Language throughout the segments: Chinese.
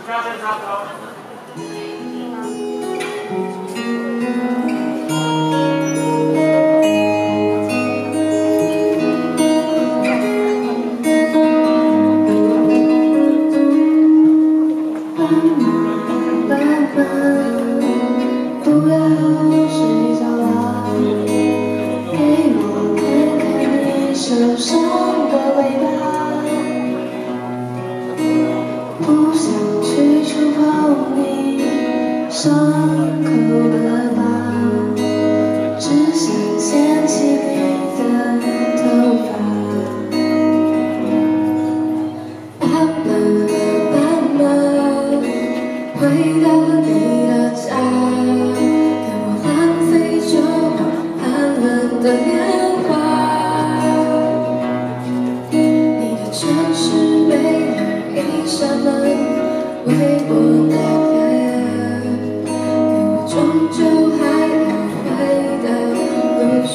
不要睡着了，给我看看你受伤的尾巴。不想去触碰你伤口的疤，只想牵起你的头发。慢慢回到了你的家，看我浪费着寒冷的年华。你的城市被一扇门为我打开，可我终究还要回到路上。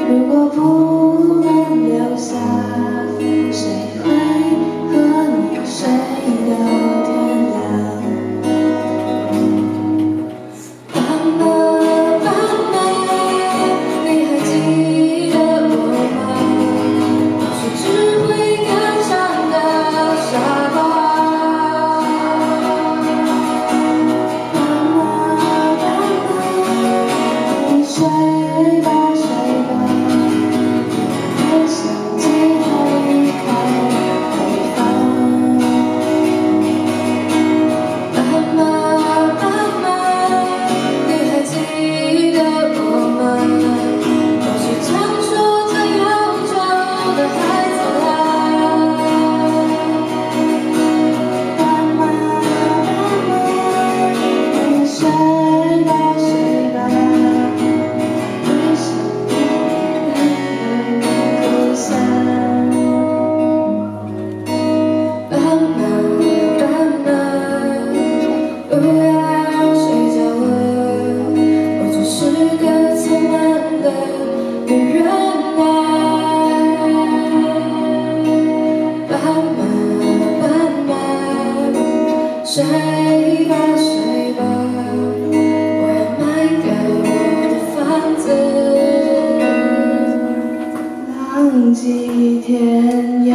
如果不能留下，谁会和你睡到天亮？爸妈，你还记得我吗？我是只会歌唱的傻瓜。妈，你睡吧。睡吧睡吧，我要卖掉我的房子，浪迹天涯。